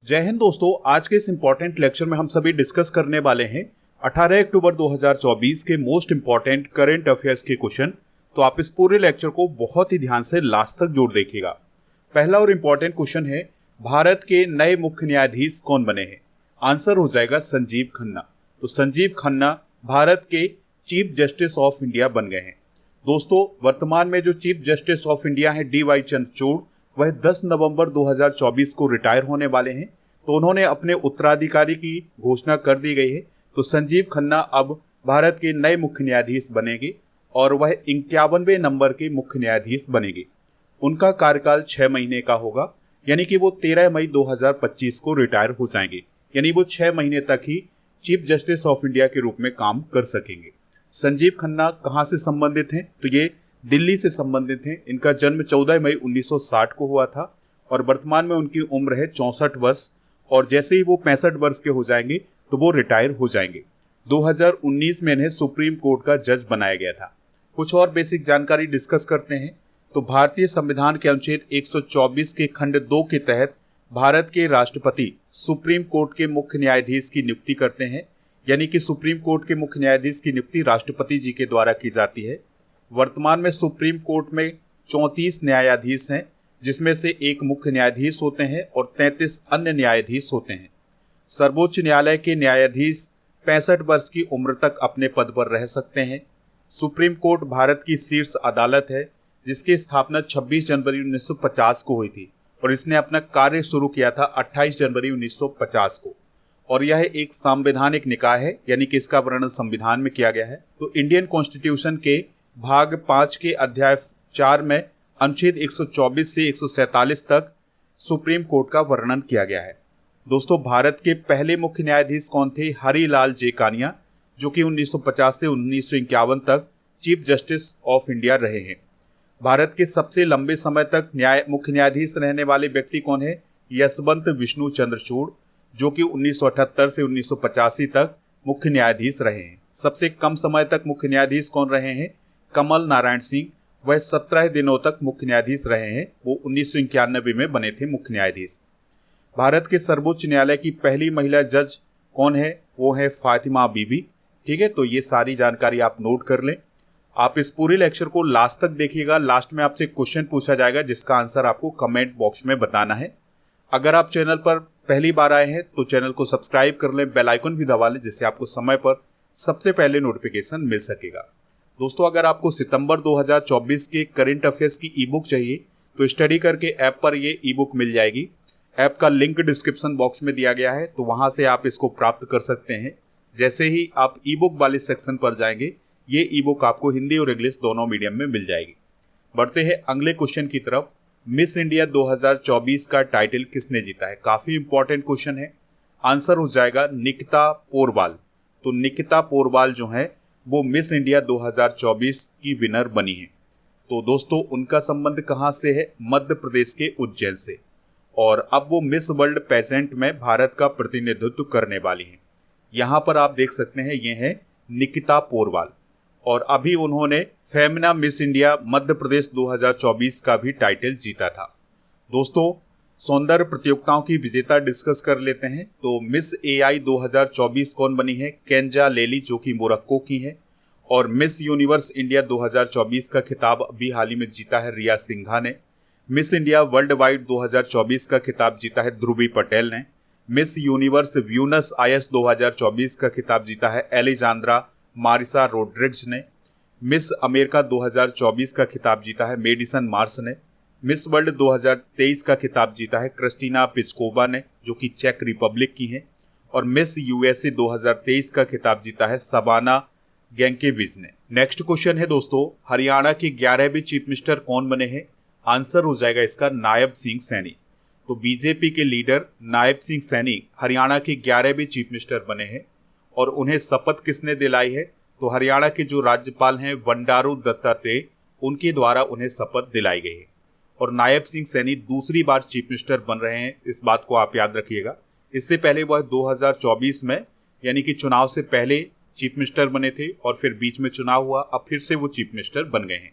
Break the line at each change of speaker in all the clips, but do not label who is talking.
जय हिंद दोस्तों। आज के इस इंपॉर्टेंट लेक्चर में हम सभी डिस्कस करने वाले हैं 18 अक्टूबर 2024 के मोस्ट इंपॉर्टेंट करंट अफेयर्स के क्वेश्चन। तो आप इस पूरे लेक्चर को बहुत ही ध्यान से लास्ट तक जोड़ देखिएगा। पहला और इंपॉर्टेंट क्वेश्चन है, भारत के नए मुख्य न्यायाधीश कौन बने हैं? आंसर हो जाएगा संजीव खन्ना। तो संजीव खन्ना भारत के चीफ जस्टिस ऑफ इंडिया बन गए हैं। दोस्तों, वर्तमान में जो चीफ जस्टिस ऑफ इंडिया है DY चंद्रचूड़, वह 10 नवंबर 2024 को रिटायर होने वाले हैं। तो उन्होंने अपने उत्तराधिकारी की घोषणा कर दी गई है। तो संजीव खन्ना अब भारत के नए मुख्य न्यायाधीश बनेंगे और वह 51वें नंबर के मुख्य न्यायाधीश बनेंगे। उनका कार्यकाल 6 महीने का होगा, यानी कि वो 13 मई 2025 को रिटायर हो जाएंगे। यानी वो 6 महीने तक ही चीफ जस्टिस ऑफ इंडिया के रूप में काम कर सकेंगे। संजीव खन्ना कहाँ से संबंधित हैं? तो ये दिल्ली से संबंधित हैं। इनका जन्म 14 मई 1960 को हुआ था और वर्तमान में उनकी उम्र है 64 वर्ष। और जैसे ही वो 65 वर्ष के हो जाएंगे तो वो रिटायर हो जाएंगे। 2019 में इन्हें सुप्रीम कोर्ट का जज बनाया गया था। कुछ और बेसिक जानकारी डिस्कस करते हैं। तो भारतीय संविधान के अनुच्छेद 124 के खंड 2 के तहत भारत के राष्ट्रपति सुप्रीम कोर्ट के मुख्य न्यायाधीश की नियुक्ति करते हैं। यानी कि सुप्रीम कोर्ट के मुख्य न्यायाधीश की नियुक्ति राष्ट्रपति जी के द्वारा की जाती है। वर्तमान में सुप्रीम कोर्ट में 34 न्यायाधीश हैं, जिसमें से एक मुख्य न्यायाधीश होते हैं और 33 अन्य न्यायाधीश होते हैं। सर्वोच्च न्यायालय के न्यायाधीश 65 वर्ष की उम्र तक अपने पद पर रह सकते हैं। सुप्रीम कोर्ट भारत की शीर्ष अदालत है, जिसकी स्थापना 26 जनवरी 1950 को हुई थी और इसने अपना कार्य शुरू किया था 28 जनवरी 1950 को। और यह एक संवैधानिक निकाय है, यानी कि इसका वर्णन संविधान में किया गया है। तो इंडियन कॉन्स्टिट्यूशन के भाग 5 के अध्याय 4 में अनुच्छेद 124 से 147 तक सुप्रीम कोर्ट का वर्णन किया गया है। दोस्तों, भारत के पहले मुख्य न्यायाधीश कौन थे? हरिलाल जेकानिया, जो कि 1950 से 1951 तक चीफ जस्टिस ऑफ इंडिया रहे हैं। भारत के सबसे लंबे समय तक मुख्य न्यायाधीश रहने वाले व्यक्ति कौन है? यशवंत विष्णु चंद्रचूड़, जो कि 1978 से 1985 तक मुख्य न्यायाधीश रहे हैं। सबसे कम समय तक मुख्य न्यायाधीश कौन रहे हैं? कमल नारायण सिंह, वह 17 दिनों तक मुख्य न्यायाधीश रहे हैं। वो 1991 में बने थे मुख्य न्यायाधीश। भारत के सर्वोच्च न्यायालय की पहली महिला जज कौन है? वो है फातिमा बीबी। ठीक है, तो ये सारी जानकारी आप नोट कर लें। आप इस पूरे लेक्चर को लास्ट तक देखिएगा। लास्ट में आपसे क्वेश्चन पूछा जाएगा, जिसका आंसर आपको कमेंट बॉक्स में बताना है। अगर आप चैनल पर पहली बार आए हैं तो चैनल को सब्सक्राइब कर लें, बेल आइकन भी दबा लें, जिससे आपको समय पर सबसे पहले नोटिफिकेशन मिल सकेगा। दोस्तों, अगर आपको सितंबर 2024 के करंट अफेयर्स की ई बुक चाहिए तो स्टडी करके ऐप पर ये ई बुक मिल जाएगी। ऐप का लिंक डिस्क्रिप्शन बॉक्स में दिया गया है, तो वहां से आप इसको प्राप्त कर सकते हैं। जैसे ही आप ई बुक वाले सेक्शन पर जाएंगे, ये ई बुक आपको हिंदी और इंग्लिश दोनों मीडियम में मिल जाएगी। बढ़ते हैं अगले क्वेश्चन की तरफ। मिस इंडिया 2024 का टाइटल किसने जीता है? काफी इंपॉर्टेंट क्वेश्चन है। आंसर हो जाएगा निकिता पोरवाल। तो निकिता पोरवाल जो है वो मिस इंडिया 2024 की विनर बनी है। तो दोस्तों, उनका संबंध कहां से है? मध्य प्रदेश के उज्जैन से। और अब वो मिस वर्ल्ड पेजेंट में भारत का प्रतिनिधित्व करने वाली हैं। यहां पर आप देख सकते हैं, ये है निकिता पोरवाल। और अभी उन्होंने फेमिना मिस इंडिया मध्य प्रदेश 2024 का भी टाइटल जीता था। दोस्तों, सौंदर्य प्रतियोगिताओं की विजेता डिस्कस कर लेते हैं। तो मिस AI 2024 कौन बनी है? केंजा लेली, जो कि मोरक्को की है। और मिस यूनिवर्स इंडिया 2024 का खिताब अभी हाल ही में जीता है रिया सिंघा ने। मिस इंडिया वर्ल्ड वाइड 2024 का खिताब जीता है ध्रुवी पटेल ने। मिस यूनिवर्स व्यूनस IS 2024 का खिताब जीता है एलेजांद्रा मारिसा रोड्रिग्स ने। मिस अमेरिका 2024 का खिताब जीता है मेडिसन मार्स ने। मिस वर्ल्ड 2023 का खिताब जीता है क्रिस्टीना पिस्कोवा ने, जो कि चेक रिपब्लिक की हैं। और मिस USA 2023 का खिताब जीता है सबाना गैंकेविज ने। नेक्स्ट क्वेश्चन है दोस्तों, हरियाणा के 11वें चीफ मिनिस्टर कौन बने हैं? आंसर हो जाएगा इसका नायब सिंह सैनी। तो बीजेपी के लीडर नायब सिंह सैनी हरियाणा के 11वें चीफ मिनिस्टर बने हैं। और उन्हें शपथ किसने दिलाई है? तो हरियाणा के जो राज्यपाल हैं बंडारू दत्तात्रेय, उनके द्वारा उन्हें शपथ दिलाई गई है। और नायब सिंह सैनी दूसरी बार चीफ मिनिस्टर बन रहे हैं, इस बात को आप याद रखिएगा। इससे पहले वह 2024 में, यानी कि चुनाव से पहले चीफ मिनिस्टर बने थे और फिर बीच में चुनाव हुआ, अब फिर से वो चीफ मिनिस्टर बन गए हैं।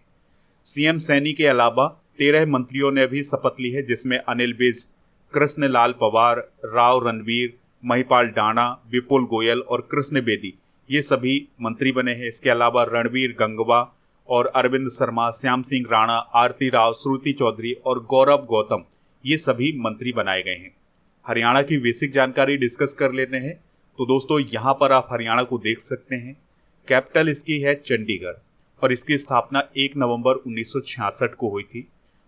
सीएम सैनी के अलावा 13 मंत्रियों ने भी शपथ ली है, जिसमें अनिल विज, कृष्णलाल पवार, राव रणवीर, महिपाल डाणा, विपुल गोयल और कृष्ण बेदी ये सभी मंत्री बने हैं। इसके अलावा रणवीर गंगवा और अरविंद शर्मा, श्याम सिंह राणा, आरती राव, श्रुति चौधरी और गौरव गौतम ये सभी मंत्री बनाए गए हैं। हरियाणा की बेसिक जानकारी डिस्कस कर लेते हैं। तो दोस्तों यहाँ पर आप हरियाणा को देख सकते हैं। कैपिटल इसकी है चंडीगढ़ और इसकी स्थापना 1 नवंबर 1966 को हुई थी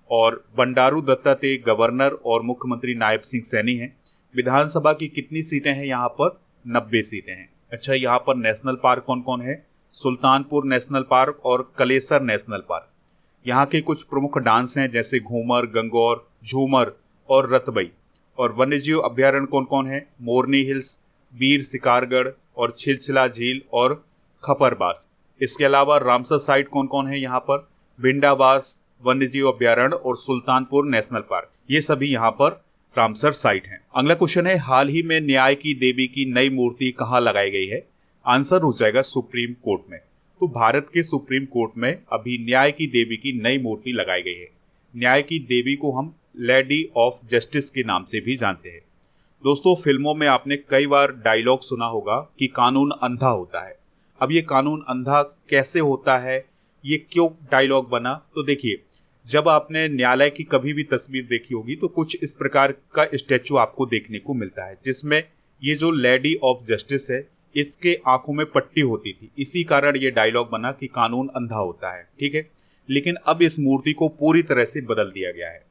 और बंडारू दत्तात्रेय गवर्नर और मुख्यमंत्री नायब सिंह सैनी हैं। विधानसभा की कितनी सीटें हैं यहाँ पर? 90 सीटें हैं। अच्छा, यहाँ पर नेशनल पार्क कौन कौन है? सुल्तानपुर नेशनल पार्क और कलेसर नेशनल पार्क। यहाँ के कुछ प्रमुख डांस हैं जैसे घूमर, गंगौर, झूमर और रतबई। और वन्यजीव अभ्यारण्य कौन कौन है? मोरनी हिल्स, वीर शिकारगढ़ और छिलछिला झील और खपरबास। इसके अलावा रामसर साइट कौन कौन है यहाँ पर? भिंडावास वन्यजीव अभ्यारण्य और सुल्तानपुर नेशनल पार्क, ये सभी यहाँ पर रामसर साइट हैं। अगला क्वेश्चन है, हाल ही में न्याय की देवी की नई मूर्ति कहाँ लगाई गई है? आंसर हो जाएगा सुप्रीम कोर्ट में। तो भारत के सुप्रीम कोर्ट में अभी न्याय की देवी की नई मूर्ति लगाई गई है। न्याय की देवी को हम लेडी ऑफ जस्टिस के नाम से भी जानते हैं। दोस्तों, फिल्मों में आपने कई बार डायलॉग सुना होगा कि कानून अंधा होता है। अब ये कानून अंधा कैसे होता है, ये क्यों डायलॉग बना? तो देखिए, जब आपने न्यायालय की कभी भी तस्वीर देखी होगी तो कुछ इस प्रकार का स्टैचू आपको देखने को मिलता है जिसमें ये जो लेडी ऑफ जस्टिस है इसके आंखों में पट्टी होती थी। इसी कारण ये डायलॉग बना कि कानून अंधा होता है, ठीक है। लेकिन अब इस मूर्ति को पूरी तरह से बदल दिया गया है।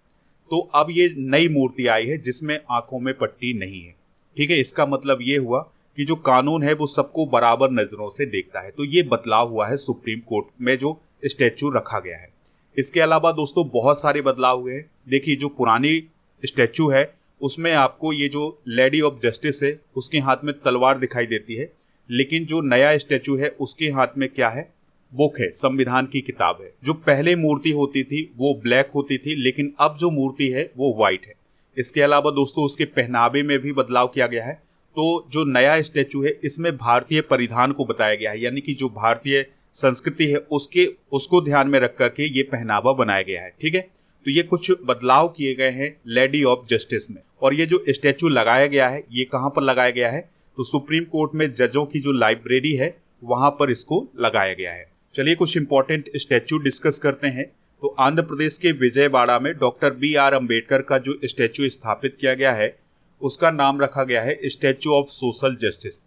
तो अब ये नई मूर्ति आई है जिसमें आंखों में पट्टी नहीं है, ठीक है। इसका मतलब ये हुआ कि जो कानून है वो सबको बराबर नजरों से देखता है। तो ये बदलाव हुआ है सुप्रीम कोर्ट में जो स्टैचू रखा गया है। इसके अलावा दोस्तों बहुत सारे बदलाव हुए हैं। देखिए, जो पुरानी स्टैचू है उसमें आपको ये जो लेडी ऑफ जस्टिस है उसके हाथ में तलवार दिखाई देती है, लेकिन जो नया स्टैचू है उसके हाथ में क्या है? बुक है, संविधान की किताब है। जो पहले मूर्ति होती थी वो ब्लैक होती थी, लेकिन अब जो मूर्ति है वो व्हाइट है। इसके अलावा दोस्तों उसके पहनावे में भी बदलाव किया गया है। तो जो नया स्टैचू है इसमें भारतीय परिधान को बताया गया है, यानी कि जो भारतीय संस्कृति है उसको ध्यान में रख करके ये पहनावा बनाया गया है, ठीक है। तो ये कुछ बदलाव किए गए हैं लेडी ऑफ जस्टिस में। और ये जो स्टैचू लगाया गया है ये कहाँ पर लगाया गया है? तो सुप्रीम कोर्ट में जजों की जो लाइब्रेरी है वहां पर इसको लगाया गया है। चलिए कुछ इंपॉर्टेंट स्टैचू डिस्कस करते हैं। तो आंध्र प्रदेश के विजयवाड़ा में डॉक्टर BR अम्बेडकर का जो स्टैचू स्थापित किया गया है उसका नाम रखा गया है statue of social justice.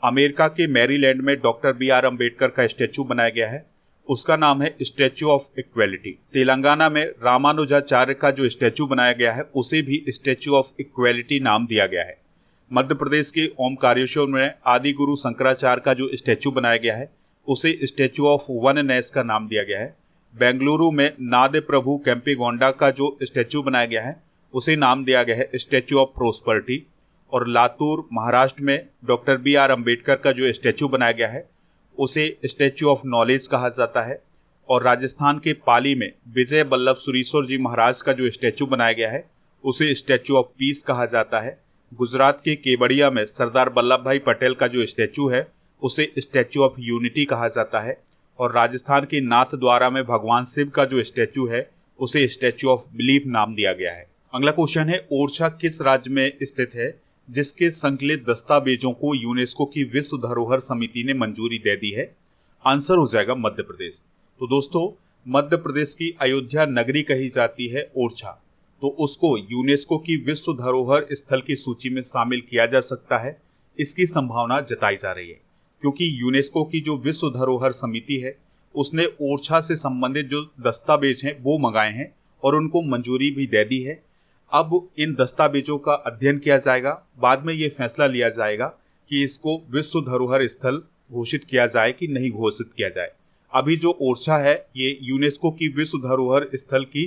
America के मैरीलैंड में डॉक्टर BR अम्बेडकर का स्टैचू बनाया गया है, उसका नाम है स्टैचू ऑफ इक्वेलिटी। तेलंगाना में रामानुजाचार्य का जो स्टैचू बनाया गया है उसे भी स्टैचू ऑफ इक्वेलिटी नाम दिया गया है। मध्य प्रदेश के ओमकारेश्वर में आदि गुरु शंकराचार्य का जो स्टैचू बनाया गया है उसे स्टैचू ऑफ वननेस का नाम दिया गया है। बेंगलुरु में नादे प्रभु केम्पेगौंडा का जो स्टैचू बनाया गया है उसे नाम दिया गया है स्टैचू ऑफ प्रोस्पर्टी। और लातूर महाराष्ट्र में डॉक्टर BR अम्बेडकर का जो स्टैचू बनाया गया है उसे स्टैचू ऑफ नॉलेज कहा जाता है। और राजस्थान के पाली में विजय वल्लभ सुरीश्वर जी महाराज का जो स्टैचू बनाया गया है उसे स्टैचू ऑफ पीस कहा जाता है। गुजरात के केवड़िया में सरदार वल्लभ भाई पटेल का जो स्टैचू है उसे स्टैचू ऑफ यूनिटी कहा जाता है। और राजस्थान के नाथद्वारा में भगवान शिव का जो स्टैचू है उसे स्टैचू ऑफ बिलीफ नाम दिया गया है। अगला क्वेश्चन है, ओरछा किस राज्य में स्थित है जिसके संकलित दस्तावेजों को यूनेस्को की विश्व धरोहर समिति ने मंजूरी दे दी है? आंसर हो जाएगा मध्य प्रदेश। तो दोस्तों मध्य प्रदेश की अयोध्या नगरी कही जाती है ओरछा, तो उसको यूनेस्को की विश्व धरोहर स्थल की सूची में शामिल किया जा सकता है, इसकी संभावना जताई जा रही है। क्योंकि यूनेस्को की जो विश्व धरोहर समिति है उसने ओरछा से संबंधित जो दस्तावेज हैं वो मंगाए हैं और उनको मंजूरी भी दे दी है। अब इन दस्तावेजों का अध्ययन किया जाएगा, बाद में ये फैसला लिया जाएगा कि इसको विश्व धरोहर स्थल घोषित किया जाए कि नहीं घोषित किया जाए। अभी जो ओरछा है ये यूनेस्को की विश्व धरोहर स्थल की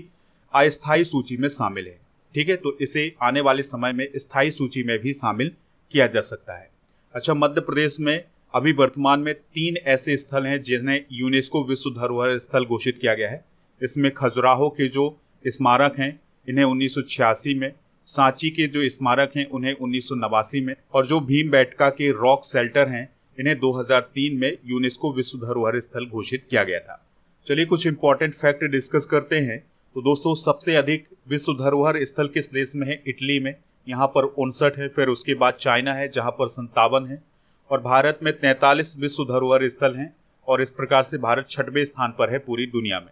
अस्थायी सूची में शामिल है, ठीक है। तो इसे आने वाले समय में स्थायी सूची में भी शामिल किया जा सकता है। अच्छा, मध्य प्रदेश में अभी वर्तमान में 3 ऐसे स्थल हैं जिन्हें यूनेस्को विश्व धरोहर स्थल घोषित किया गया है। इसमें खजुराहो के जो स्मारक हैं इन्हें 1986 में, सांची के जो स्मारक हैं उन्हें 1989 में, और जो भीमबेटका के रॉक शेल्टर हैं इन्हें 2003 में यूनेस्को विश्व धरोहर स्थल घोषित किया गया था। चलिए कुछ इंपॉर्टेंट फैक्ट डिस्कस करते हैं। तो दोस्तों सबसे अधिक विश्व धरोहर स्थल किस देश में है? इटली में, यहाँ पर 59 है। फिर उसके बाद चाइना है जहाँ पर 57 है, और भारत में 43 विश्व धरोहर स्थल हैं, और इस प्रकार से भारत 6वें स्थान पर है पूरी दुनिया में।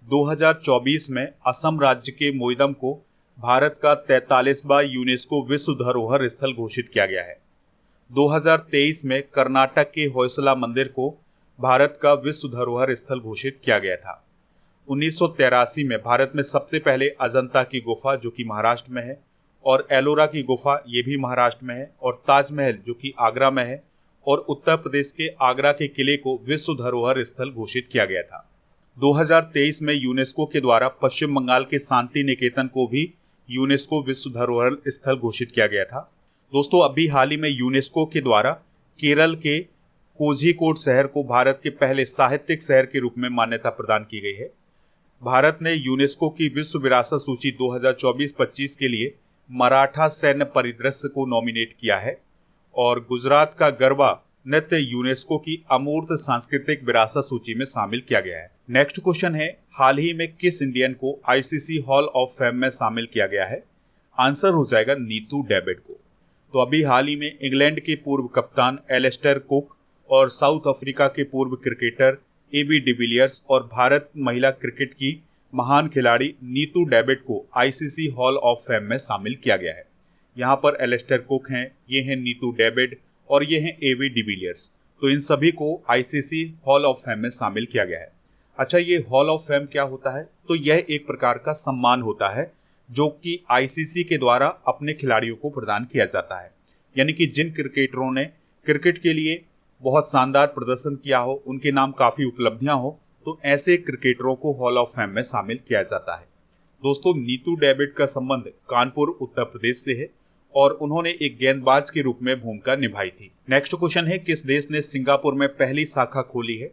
2024 में असम राज्य के मोइदम को भारत का 43वां यूनेस्को विश्व धरोहर स्थल घोषित किया गया है। 2023 में कर्नाटक के होयसला मंदिर को भारत का विश्व धरोहर स्थल घोषित किया गया था। 1983 में भारत में सबसे पहले अजंता की गुफा जो कि महाराष्ट्र में है, और एलोरा की गुफा ये भी महाराष्ट्र में है, और ताजमहल जो कि आगरा में है, और उत्तर प्रदेश के आगरा के किले को विश्व धरोहर स्थल घोषित किया गया था। 2023 में यूनेस्को के द्वारा पश्चिम बंगाल के शांति निकेतन को भी यूनेस्को विश्व धरोहर स्थल घोषित किया गया था। दोस्तों अभी हाल ही में यूनेस्को के द्वारा केरल के कोझिकोड शहर को भारत के पहले साहित्यिक शहर के रूप में मान्यता प्रदान की गई है। भारत ने यूनेस्को की विश्व विरासत सूची 2024-25 के लिए मराठा सैन्य परिदृश्य को नॉमिनेट किया है, और गुजरात का गरबा नृत्य यूनेस्को की अमूर्त सांस्कृतिक विरासत सूची में शामिल किया गया है। नेक्स्ट क्वेश्चन है, हाल ही में किस इंडियन को आईसीसी हॉल ऑफ फेम में शामिल किया गया है? आंसर हो जाएगा नीतू डेविड को। तो अभी हाल ही में इंग्लैंड के पूर्व कप्तान एलिस्टर कुक और साउथ अफ्रीका के पूर्व क्रिकेटर एबी डिविलियर्स और भारत महिला क्रिकेट की महान खिलाड़ी नीतू डेविड को आईसीसी हॉल ऑफ फेम में शामिल किया गया है। यहाँ पर एलिस्टर कुक हैं, ये हैं नीतू डेविड, और ये हैं एबी डिविलियर्स। तो इन सभी को आईसीसी हॉल ऑफ फेम में शामिल किया गया है। अच्छा, ये हॉल ऑफ फेम क्या होता है? तो यह एक प्रकार का सम्मान होता है जो कि आईसीसी के द्वारा अपने खिलाड़ियों को प्रदान किया जाता है। यानी कि जिन क्रिकेटरों ने क्रिकेट के लिए बहुत शानदार प्रदर्शन किया हो, उनके नाम काफ़ी उपलब्धियां हो, तो ऐसे क्रिकेटरों को हॉल ऑफ फेम में शामिल किया जाता है। दोस्तों नीतू डेविड का संबंध कानपुर उत्तर प्रदेश से है, और उन्होंने एक गेंदबाज के रूप में भूमिका निभाई थी। नेक्स्ट क्वेश्चन है, किस देश ने सिंगापुर में पहली शाखा खोली है?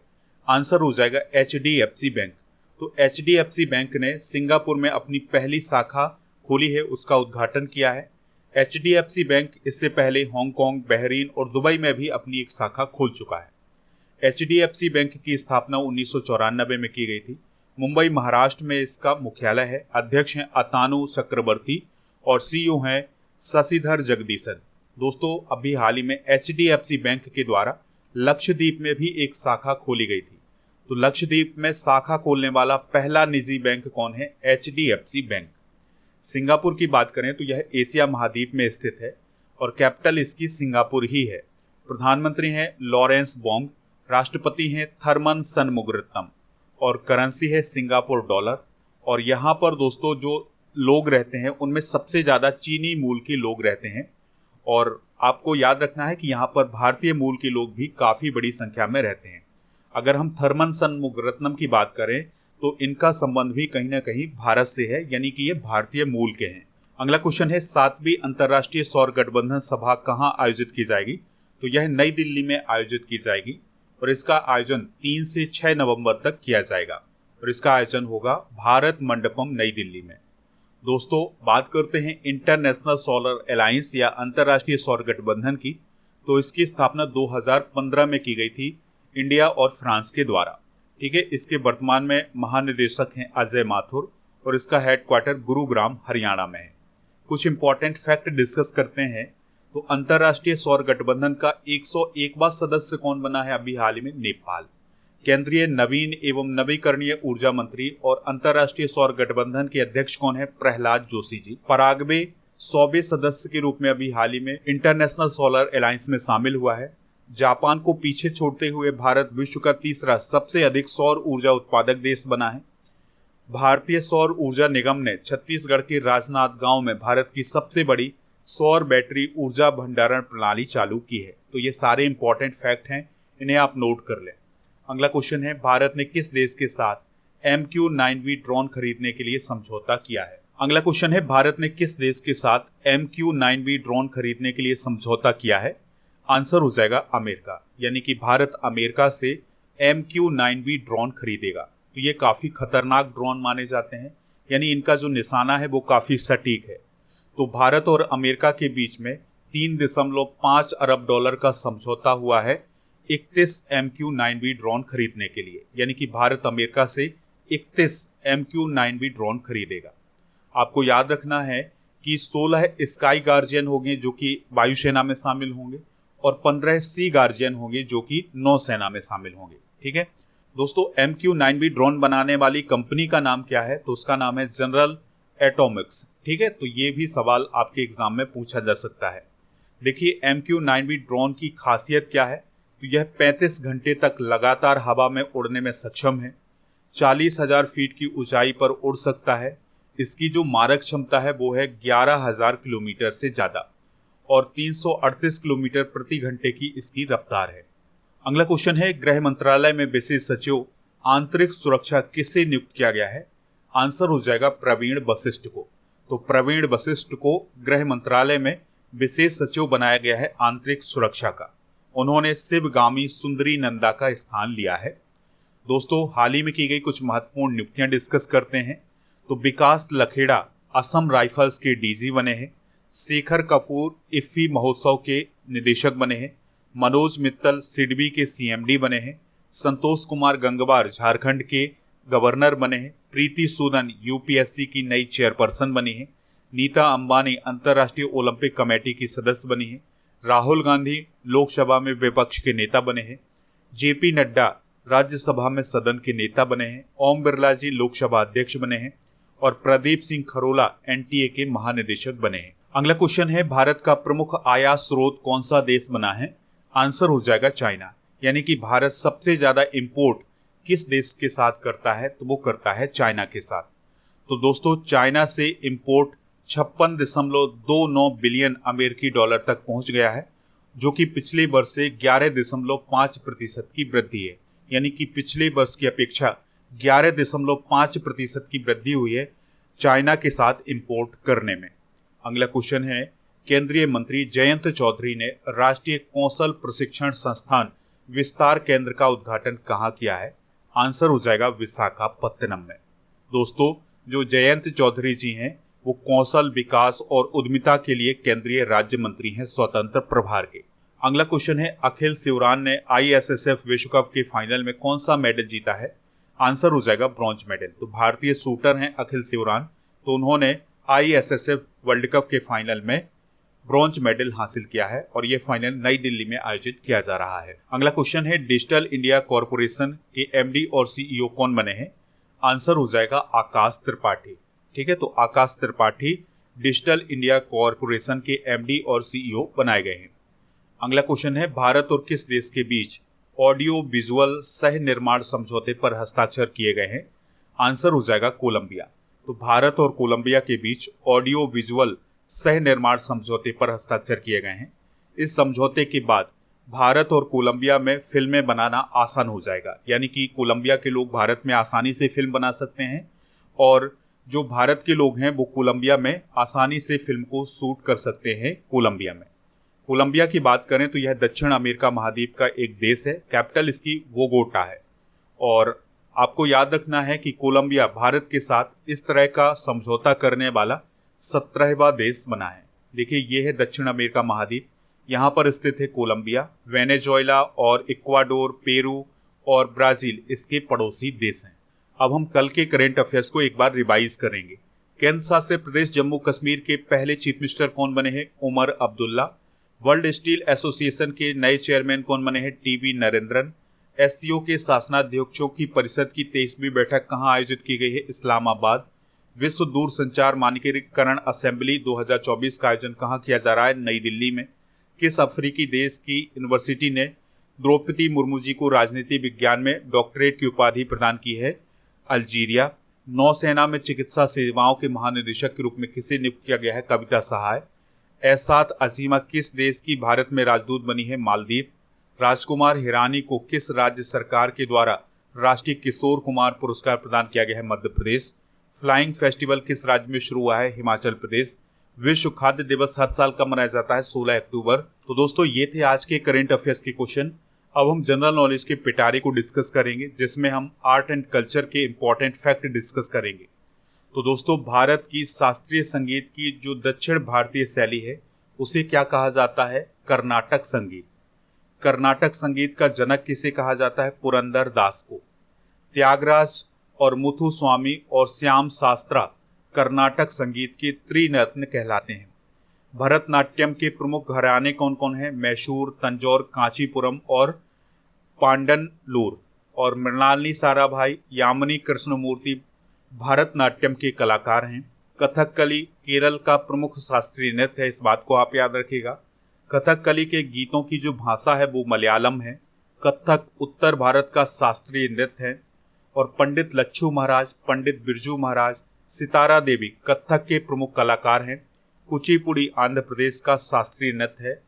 आंसर हो जाएगा HDFC बैंक। तो HDFC बैंक ने सिंगापुर में अपनी पहली शाखा खोली है, उसका उद्घाटन किया है। HDFC बैंक इससे पहले हांगकांग, बहरीन और दुबई में भी अपनी एक शाखा खोल चुका है। HDFC बैंक की स्थापना 1994 में की गई थी। मुंबई महाराष्ट्र में इसका मुख्यालय है। अध्यक्ष हैं अतानु चक्रवर्ती और CEO हैं शशिधर जगदीशन। दोस्तों अभी हाल ही में HDFC बैंक के द्वारा लक्षद्वीप में भी एक शाखा खोली गई थी। तो लक्षद्वीप में शाखा खोलने वाला पहला निजी बैंक कौन है? HDFC bank. सिंगापुर की बात करें तो यह एशिया महाद्वीप में स्थित है, और कैपिटल इसकी सिंगापुर ही है। प्रधानमंत्री हैं लॉरेंस बोंग, राष्ट्रपति हैं थरमन सनमुगरत्नम, और करेंसी है सिंगापुर डॉलर। और यहाँ पर दोस्तों जो लोग रहते हैं उनमें सबसे ज़्यादा चीनी मूल के लोग रहते हैं, और आपको याद रखना है कि यहाँ पर भारतीय मूल के लोग भी काफ़ी बड़ी संख्या में रहते हैं। अगर हम थरमन सनमुगरत्नम की बात करें तो इनका संबंध भी कहीं ना कहीं भारत से है, यानी कि ये भारतीय मूल के हैं। अगला क्वेश्चन है, 7वीं अंतर्राष्ट्रीय सौर गठबंधन सभा कहाँ आयोजित की जाएगी? तो यह नई दिल्ली में आयोजित की जाएगी, और इसका आयोजन 3 से 6 नवंबर तक किया जाएगा, और इसका आयोजन होगा भारत मंडपम नई दिल्ली में। दोस्तों बात करते हैं इंटरनेशनल सोलर अलायंस या अंतर्राष्ट्रीय सौर गठबंधन की। तो इसकी स्थापना 2015 में की गई थी इंडिया और फ्रांस के द्वारा। ठीक है, इसके वर्तमान में महानिदेशक हैं अजय माथुर, और इसका हेडक्वार्टर गुरुग्राम हरियाणा में है। कुछ इंपॉर्टेंट फैक्ट डिस्कस करते हैं। तो अंतर्राष्ट्रीय सौर गठबंधन का 101वां सदस्य कौन बना है अभी हाल ही में? नेपाल। केंद्रीय नवीन एवं नवीकरणीय ऊर्जा मंत्री और अंतर्राष्ट्रीय सौर गठबंधन के अध्यक्ष कौन है? प्रहलाद जोशी जी। पराग्वे 100वें सदस्य के रूप में अभी हाल ही में इंटरनेशनल सोलर अलायंस में शामिल हुआ है। जापान को पीछे छोड़ते हुए भारत विश्व का तीसरा सबसे अधिक सौर ऊर्जा उत्पादक देश बना है। भारतीय सौर ऊर्जा निगम ने छत्तीसगढ़ के राजनांद गांव में भारत की सबसे बड़ी सौर बैटरी ऊर्जा भंडारण प्रणाली चालू की है। तो ये सारे इंपॉर्टेंट फैक्ट हैं, इन्हें आप नोट कर लें। अगला क्वेश्चन है, भारत ने किस देश के साथ MQ-9V ड्रोन खरीदने के लिए समझौता किया है? अगला क्वेश्चन है, भारत ने किस देश के साथ MQ-9V ड्रोन खरीदने के लिए समझौता किया है? आंसर हो जाएगा अमेरिका। यानी कि भारत अमेरिका से MQ-9V ड्रोन खरीदेगा। तो ये काफ़ी खतरनाक ड्रोन माने जाते हैं, यानी इनका जो निशाना है वो काफ़ी सटीक है। तो भारत और अमेरिका के बीच में $3.5 अरब का समझौता हुआ है 31 MQ-9V ड्रोन खरीदने के लिए। यानी कि भारत अमेरिका से 31 MQ-9B ड्रोन खरीदेगा। आपको याद रखना है कि 16 स्काई गार्जियन होंगे जो कि वायुसेना में शामिल होंगे और 15 सी गार्जियन होंगे जो कि नौसेना में शामिल होंगे। ठीक है दोस्तों, MQ-9B ड्रोन बनाने वाली कंपनी का नाम क्या है? तो उसका नाम है जनरल एटॉमिक्स। ठीक है, तो ये भी सवाल आपके एग्जाम में पूछा जा सकता है। देखिए MQ-9B ड्रोन की खासियत क्या है? तो यह 35 घंटे तक लगातार हवा में उड़ने में सक्षम है, 40,000 फीट की ऊंचाई पर उड़ सकता है। इसकी जो मारक क्षमता है वो है 11,000 किलोमीटर से ज़्यादा और 338 किलोमीटर प्रति घंटे की इसकी रफ्तार है। अगला क्वेश्चन है, गृह मंत्रालय में विशेष सचिव आंतरिक सुरक्षा किसे नियुक्त किया गया है? आंसर हो जाएगा प्रवीण वशिष्ठ को। तो प्रवीण वशिष्ठ को गृह मंत्रालय में विशेष सचिव बनाया गया है आंतरिक सुरक्षा का। उन्होंने शिवगामी सुंदरी नंदा का स्थान लिया है। दोस्तों, हाल ही में की गई कुछ महत्वपूर्ण नियुक्तियां डिस्कस करते हैं। तो विकास लखेड़ा असम राइफल्स के डीजी बने हैं, शेखर कपूर इफ्फी महोत्सव के निदेशक बने हैं, मनोज मित्तल सिडबी के सीएमडी बने हैं, संतोष कुमार गंगवार झारखंड के गवर्नर बने हैं, प्रीति सूदन यूपीएससी की नई चेयरपर्सन बनी है, नीता अंबानी अंतर्राष्ट्रीय ओलंपिक कमेटी की सदस्य बनी है, राहुल गांधी लोकसभा में विपक्ष के नेता बने हैं, जेपी नड्डा राज्यसभा में सदन के नेता बने हैं, ओम बिरला जी लोकसभा अध्यक्ष बने हैं और प्रदीप सिंह खरोला एनटीए के महानिदेशक बने हैं। अगला क्वेश्चन है, भारत का प्रमुख आयात स्रोत कौन सा देश बना है? आंसर हो जाएगा चाइना। यानी कि भारत सबसे ज्यादा इंपोर्ट किस देश के साथ करता है? तो वो करता है चाइना के साथ। तो दोस्तों, चाइना से इंपोर्ट 56.29 बिलियन अमेरिकी डॉलर तक पहुंच गया है, जो कि पिछले वर्ष से 11.5% की वृद्धि है। यानी कि पिछले वर्ष की अपेक्षा 11.5% की वृद्धि हुई है चाइना के साथ इंपोर्ट करने में। अगला क्वेश्चन है, केंद्रीय मंत्री जयंत चौधरी ने राष्ट्रीय कौशल प्रशिक्षण संस्थान विस्तार केंद्र का उद्घाटन कहाँ किया है? आंसर हो जाएगा विशाखापत्तनम में। दोस्तों, जो जयंत चौधरी जी हैं वो कौशल विकास और उद्यमिता के लिए केंद्रीय राज्य मंत्री हैं स्वतंत्र प्रभार के। अगला क्वेश्चन है, अखिल शिवरान ने ISSF विश्व कप के फाइनल में कौन सा मेडल जीता है? आंसर हो जाएगा ब्रॉन्ज मेडल। तो भारतीय शूटर हैं अखिल शिवरान, तो उन्होंने ISSF वर्ल्ड कप के फाइनल में ब्रॉन्ज मेडल हासिल किया है और ये फाइनल नई दिल्ली में आयोजित किया जा रहा है। अगला क्वेश्चन है, डिजिटल इंडिया कॉरपोरेशन के MD और CEO कौन बने हैं? आंसर हो जाएगा आकाश त्रिपाठी। ठीक है, तो Akash Tripathi digital India corporation के MD और CEO बनाए गए हैं। अगला क्वेश्चन है, भारत और किस देश के बीच ऑडियो विजुअल सह निर्माण समझौते पर हस्ताक्षर किए गए हैं? आंसर हो जाएगा कोलंबिया। तो भारत और कोलंबिया के बीच ऑडियो विजुअल सह निर्माण समझौते पर हस्ताक्षर किए गए हैं। इस समझौते के बाद भारत और कोलंबिया में फिल्में बनाना आसान हो जाएगा। यानी कि कोलंबिया के लोग भारत में आसानी से फिल्म बना सकते हैं और जो भारत के लोग हैं वो कोलंबिया में आसानी से फिल्म को शूट कर सकते हैं कोलंबिया में। कोलंबिया की बात करें तो यह दक्षिण अमेरिका महाद्वीप का एक देश है। कैपिटल इसकी बोगोटा है और आपको याद रखना है कि कोलंबिया भारत के साथ इस तरह का समझौता करने वाला 17वां देश बना है। देखिए, ये है दक्षिण अमेरिका महाद्वीप, यहाँ पर स्थित है कोलंबिया, वेनेजुएला और इक्वाडोर, पेरू और ब्राजील इसके पड़ोसी देश हैं। अब हम कल के करंट अफेयर्स को एक बार रिवाइज करेंगे। केंद्र शासित प्रदेश जम्मू कश्मीर के पहले चीफ मिनिस्टर कौन बने हैं? Omar Abdullah. World steel association के नए चेयरमैन कौन बने हैं? टीवी नरेंद्रन। SCO के शासनाध्यक्षों की परिषद की 23वीं बैठक कहाँ आयोजित की गई है? इस्लामाबाद। विश्व दूरसंचार मानकीकरण असेंबली 2024 का आयोजन कहाँ किया जा रहा है? नई दिल्ली में। किस अफ्रीकी देश की यूनिवर्सिटी ने द्रौपदी मुर्मू जी को राजनीति विज्ञान में डॉक्टरेट की उपाधि प्रदान की है? अल्जीरिया। नौसेना में चिकित्सा सेवाओं के महानिदेशक के रूप में किसे नियुक्त किया गया है? कविता सहाय। एहसात अजीमा किस देश की भारत में राजदूत बनी है? मालदीव। राजकुमार हिरानी को किस राज्य सरकार के द्वारा राष्ट्रीय किशोर कुमार पुरस्कार प्रदान किया गया है? मध्य प्रदेश। फ्लाइंग फेस्टिवल किस राज्य में शुरू हुआ है? हिमाचल प्रदेश। विश्व खाद्य दिवस हर साल कब मनाया जाता है? 16 अक्टूबर। तो दोस्तों, ये थे आज के करंट अफेयर्स के क्वेश्चन। अब हम जनरल नॉलेज के पिटारे को डिस्कस करेंगे, जिसमें हम आर्ट एंड कल्चर के इंपॉर्टेंट फैक्ट डिस्कस करेंगे। तो दोस्तों, भारत की शास्त्रीय संगीत की जो दक्षिण भारतीय शैली है उसे क्या कहा जाता है? कर्नाटक संगीत। कर्नाटक संगीत का जनक किसे कहा जाता है? पुरंदर दास को। त्यागराज और मुथुस्वामी और श्याम शास्त्रा कर्नाटक संगीत के त्रिरत्न कहलाते हैं। भरतनाट्यम के प्रमुख घराने कौन कौन हैं? मैसूर, तंजौर, कांचीपुरम और पांडनलूर। और मृणालिनी साराभाई, यामिनी कृष्णमूर्ति भरतनाट्यम के कलाकार हैं। कथकली केरल का प्रमुख शास्त्रीय नृत्य है, इस बात को आप याद रखिएगा। कथकली के गीतों की जो भाषा है वो मलयालम है। कथक उत्तर भारत का शास्त्रीय नृत्य है। और पंडित लच्छू महाराज, पंडित बिरजू महाराज, सितारा देवी कथक के प्रमुख कलाकार हैं। कुचिपुड़ी आंध्र प्रदेश का शास्त्रीय नृत्य है।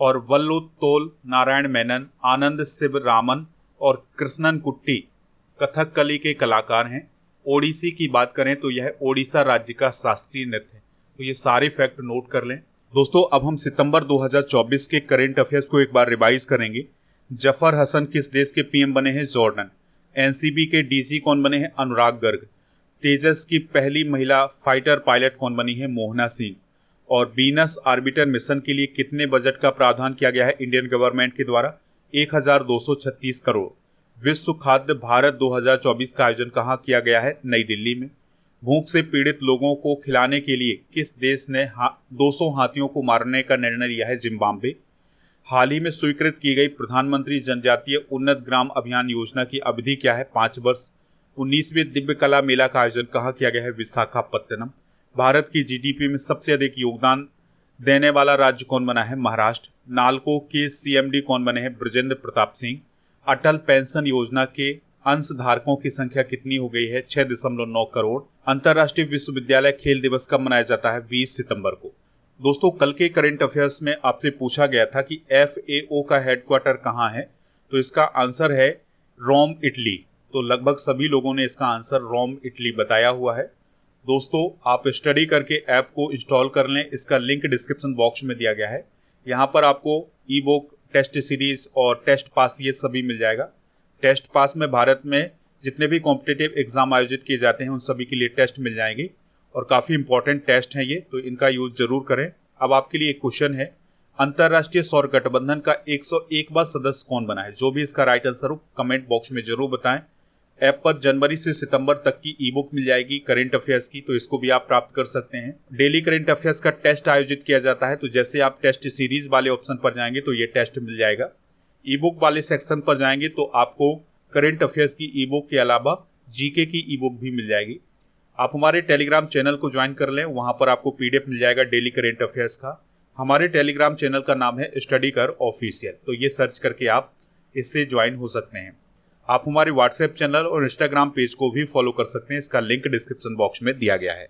और वल्लुतोल नारायण मेनन, आनंद शिवरामन और कृष्णन कुट्टी कथकली के कलाकार हैं। ओडिसी की बात करें तो यह ओडिशा राज्य का शास्त्रीय नृत्य है। तो ये सारे फैक्ट नोट कर लें। दोस्तों, अब हम सितंबर 2024 के करंट अफेयर्स को एक बार रिवाइज करेंगे। जफर हसन किस देश के पीएम बने हैं? जॉर्डन। एनसीबी के डीसी कौन बने हैं? अनुराग गर्ग। तेजस की पहली महिला फाइटर पायलट कौन बनी है? मोहना सिंह। और वीनस ऑर्बिटर मिशन के लिए कितने बजट का प्रावधान किया गया है इंडियन गवर्नमेंट के द्वारा? 1236 करोड़। विश्व खाद्य भारत 2024 का आयोजन कहाँ किया गया है? नई दिल्ली में। भूख से पीड़ित लोगों को खिलाने के लिए किस देश ने 200 हाथियों को मारने का निर्णय लिया है? जिम्बाब्वे। हाल ही में स्वीकृत की गई प्रधानमंत्री जनजातीय उन्नत ग्राम अभियान योजना की अवधि क्या है? 5 वर्ष। 19वें दिव्य कला मेला का आयोजन कहाँ किया गया है? विशाखापत्तनम। भारत की जीडीपी में सबसे अधिक योगदान देने वाला राज्य कौन बना है? महाराष्ट्र। नालको के सीएमडी कौन बने हैं? ब्रजेंद्र प्रताप सिंह। अटल पेंशन योजना के अंशधारकों की संख्या कितनी हो गई है? 6.9 करोड़। अंतर्राष्ट्रीय विश्वविद्यालय खेल दिवस कब मनाया जाता है? 20 सितंबर को। दोस्तों, कल के करंट अफेयर्स में आपसे पूछा गया था कि FAO का हेडक्वार्टर कहाँ है? तो इसका आंसर है रोम, इटली। तो लगभग सभी लोगों ने इसका आंसर रोम, इटली बताया हुआ है। दोस्तों, आप स्टडी करके ऐप को इंस्टॉल कर लें, इसका लिंक डिस्क्रिप्शन बॉक्स में दिया गया है। यहाँ पर आपको ई बुक, टेस्ट सीरीज और टेस्ट पास ये सभी मिल जाएगा। टेस्ट पास में भारत में जितने भी कॉम्पिटिटिव एग्जाम आयोजित किए जाते हैं उन सभी के लिए टेस्ट मिल जाएंगे और काफ़ी इंपॉर्टेंट टेस्ट हैं ये, तो इनका यूज जरूर करें। अब आपके लिए एक क्वेश्चन है, अंतर्राष्ट्रीय सौर गठबंधन का 101वां सदस्य कौन बना है? जो भी इसका राइट आंसर हो कमेंट बॉक्स में जरूर बताएं। ऐप पर जनवरी से सितंबर तक की ई बुक मिल जाएगी करंट अफेयर्स की, तो इसको भी आप प्राप्त कर सकते हैं। डेली करंट अफेयर्स का टेस्ट आयोजित किया जाता है, तो जैसे आप टेस्ट सीरीज वाले ऑप्शन पर जाएंगे तो ये टेस्ट मिल जाएगा। ई बुक वाले सेक्शन पर जाएंगे तो आपको करंट अफेयर्स की ई बुक के अलावा जीके की ई बुक भी मिल जाएगी। आप हमारे टेलीग्राम चैनल को ज्वाइन कर लें, वहां पर आपको PDF मिल जाएगा डेली करंट अफेयर्स का। हमारे टेलीग्राम चैनल का नाम है स्टडी कर ऑफिशियल, तो ये सर्च करके आप इससे ज्वाइन हो सकते हैं। आप हमारे व्हाट्सएप चैनल और इंस्टाग्राम पेज को भी फॉलो कर सकते हैं, इसका लिंक डिस्क्रिप्शन बॉक्स में दिया गया है।